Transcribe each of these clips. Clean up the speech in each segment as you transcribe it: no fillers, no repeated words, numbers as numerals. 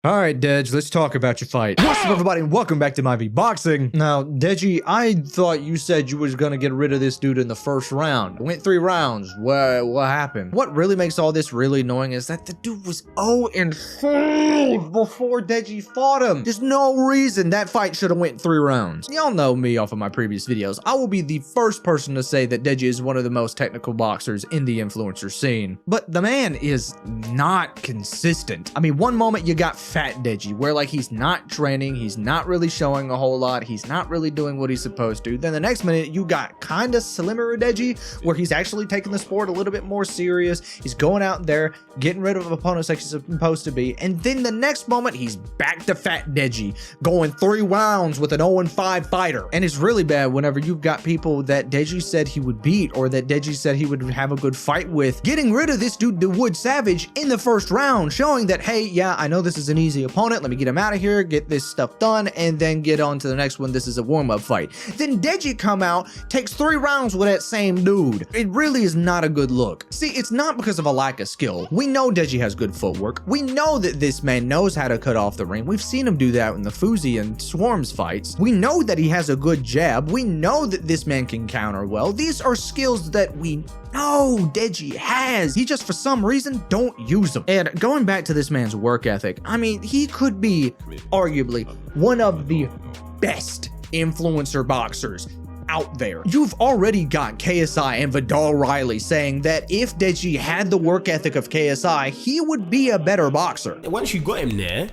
Alright, Dej, let's talk about your fight. What's up, everybody, and welcome back to my V-Boxing. Now, Deji, I thought you said you was gonna get rid of this dude in the first round. Went 3 rounds. What happened? What really makes all this really annoying is that the dude was 0-5 before Deji fought him. There's no reason that fight should have went 3 rounds. Y'all know me off of my previous videos. I will be the first person to say that Deji is one of the most technical boxers in the influencer scene. But the man is not consistent. I mean, one moment you got Fat Deji, where like he's not training, he's not really showing a whole lot, he's not really doing what he's supposed to. Then the next minute you got kind of slimmer Deji, where he's actually taking the sport a little bit more serious. He's going out there, getting rid of opponents like he's supposed to be. And then the next moment he's back to Fat Deji, going 3 rounds with an 0-5 fighter. And it's really bad whenever you've got people that Deji said he would beat, or that Deji said he would have a good fight with, getting rid of this dude, Dawoodsavage, in the first round, showing that, hey, yeah, I know this is an easy opponent, let me get him out of here, get this stuff done, and then get on to the next one. This is a warm-up fight. Then Deji come out, takes 3 rounds with that same dude. It really is not a good look. See, it's not because of a lack of skill. We know Deji has good footwork. We know that this man knows how to cut off the ring. We've seen him do that in the Fuzi and Swarms fights. We know that he has a good jab. We know that this man can counter well. These are skills that we know Deji has. He just, for some reason, don't use them. And going back to this man's work ethic, I mean, he could be arguably one of the best influencer boxers out there. You've already got KSI and Vidal Riley saying that if Deji had the work ethic of KSI, he would be a better boxer. Once you got him there,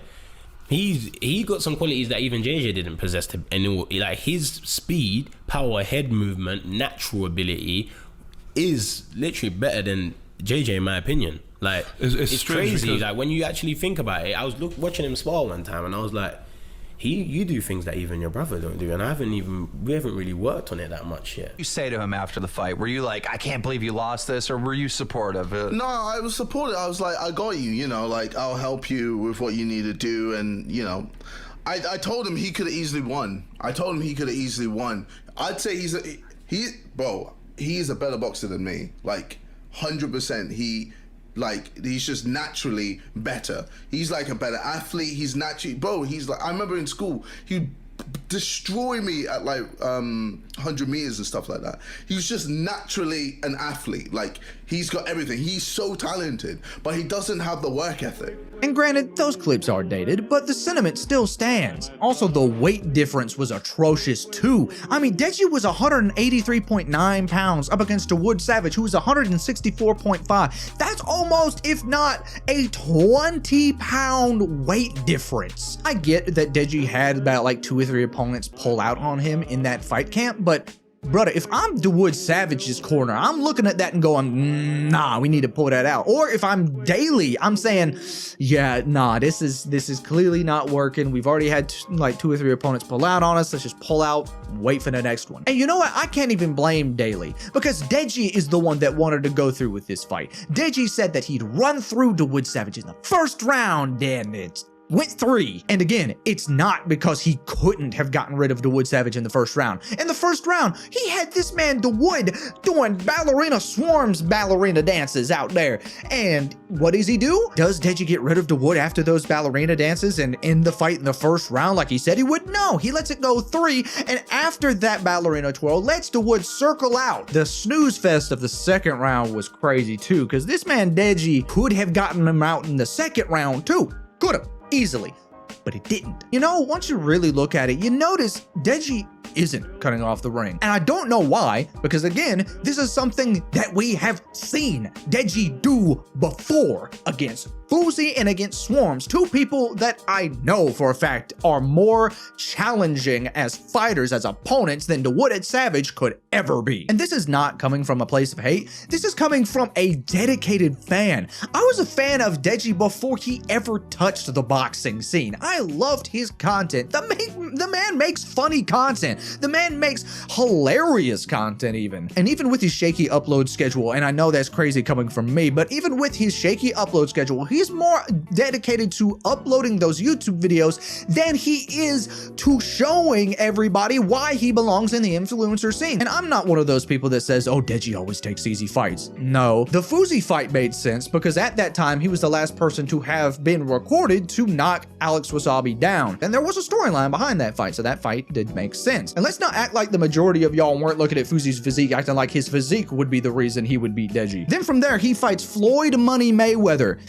he got some qualities that even JJ didn't possess. Like his speed, power, head movement, natural ability is literally better than JJ in my opinion. Like it's crazy. Like when you actually think about it, I was watching him spar one time and I was like, you do things that even your brother don't do, and we haven't really worked on it that much yet. You say to him after the fight, were you like, I can't believe you lost this, or were you supportive? No, I was supportive. I was like, I got you, you know, like I'll help you with what you need to do. And you know, I told him he could have easily won. I'd say he's a better boxer than me, like 100%. He's just naturally better. He's like a better athlete. He's naturally, he's like, I remember in school, he'd destroy me at like 100 meters and stuff like that. He was just naturally an athlete. Like he's got everything. He's so talented, but he doesn't have the work ethic. And granted, those clips are dated, but the sentiment still stands. Also, the weight difference was atrocious too. I mean, Deji was 183.9 pounds up against Dawoodsavage, who was 164.5. That's almost, if not, a 20-pound weight difference. I get that Deji had about like 2 or 3 opponents pull out on him in that fight camp, but brother, if I'm Dawoodsavage's corner, I'm looking at that and going, nah, we need to pull that out. Or if I'm Daily, I'm saying, yeah, nah, this is clearly not working. We've already had like 2 or 3 opponents pull out on us. Let's just pull out, wait for the next one. And you know what? I can't even blame Daily, because Deji is the one that wanted to go through with this fight. Deji said that he'd run through Dawoodsavage in the first round, and it's went 3. And again, it's not because he couldn't have gotten rid of Dawoodsavage in the first round. In the first round, he had this man Dawood doing Swarms ballerina dances out there. And what does he do? Does Deji get rid of Dawood after those ballerina dances and end the fight in the first round like he said he would? No, he lets it go 3. And after that ballerina twirl, lets Dawood circle out. The snooze fest of the second round was crazy too, because this man Deji could have gotten him out in the second round too. Could have. Easily, but it didn't. You know, once you really look at it, you notice Deji isn't cutting off the ring. And I don't know why, because again, this is something that we have seen Deji do before against Fuzi and against Swarms, 2 people that I know for a fact are more challenging as fighters, as opponents, than Dawoodsavage could ever be. And this is not coming from a place of hate. This is coming from a dedicated fan. I was a fan of Deji before he ever touched the boxing scene. I loved his content. The man makes funny content. The man makes hilarious content even. And even with his shaky upload schedule, and I know that's crazy coming from me, but even with his shaky upload schedule, He's more dedicated to uploading those YouTube videos than he is to showing everybody why he belongs in the influencer scene. And I'm not one of those people that says, oh, Deji always takes easy fights. No, the Fuzi fight made sense because at that time he was the last person to have been recorded to knock Alex Wasabi down. And there was a storyline behind that fight, so that fight did make sense. And let's not act like the majority of y'all weren't looking at Fuzi's physique acting like his physique would be the reason he would beat Deji. Then from there, he fights Floyd Money Mayweather.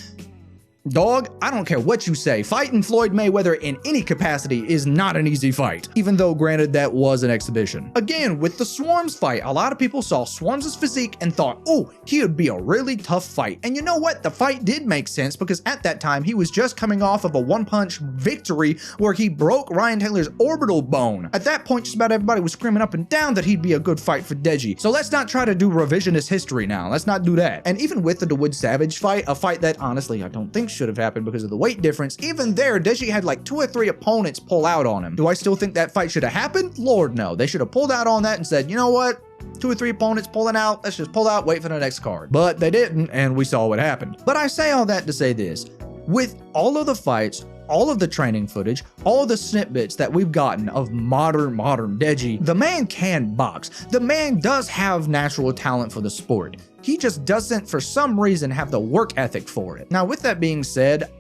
Dog, I don't care what you say, fighting Floyd Mayweather in any capacity is not an easy fight, even though granted that was an exhibition. Again, with the Swarms fight, a lot of people saw Swarms' physique and thought, oh, he would be a really tough fight. And you know what? The fight did make sense because at that time, he was just coming off of a one-punch victory where he broke Ryan Taylor's orbital bone. At that point, just about everybody was screaming up and down that he'd be a good fight for Deji. So let's not try to do revisionist history now. Let's not do that. And even with the Dawood Savage fight, a fight that honestly I don't think should have happened because of the weight difference, even there, Deji had like 2 or 3 opponents pull out on him. Do I still think that fight should have happened? Lord, no. They should have pulled out on that and said, you know what? 2 or 3 opponents pulling out, let's just pull out, wait for the next card. But they didn't, and we saw what happened. But I say all that to say this. With all of the fights, all of the training footage, all the snippets that we've gotten of modern Deji, the man can box. The man does have natural talent for the sport. He just doesn't, for some reason, have the work ethic for it. Now, with that being said,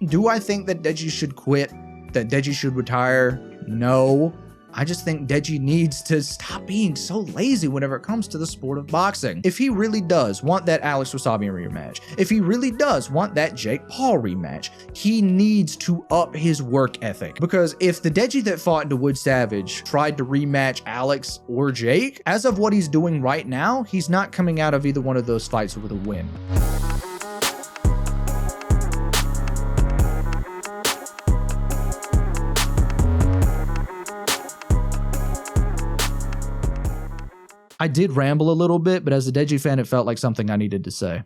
do I think that Deji should quit? That Deji should retire? No. I just think Deji needs to stop being so lazy whenever it comes to the sport of boxing. If he really does want that Alex Wasabi rematch, if he really does want that Jake Paul rematch, he needs to up his work ethic. Because if the Deji that fought Dawood Savage tried to rematch Alex or Jake, as of what he's doing right now, he's not coming out of either one of those fights with a win. I did ramble a little bit, but as a Deji fan, it felt like something I needed to say.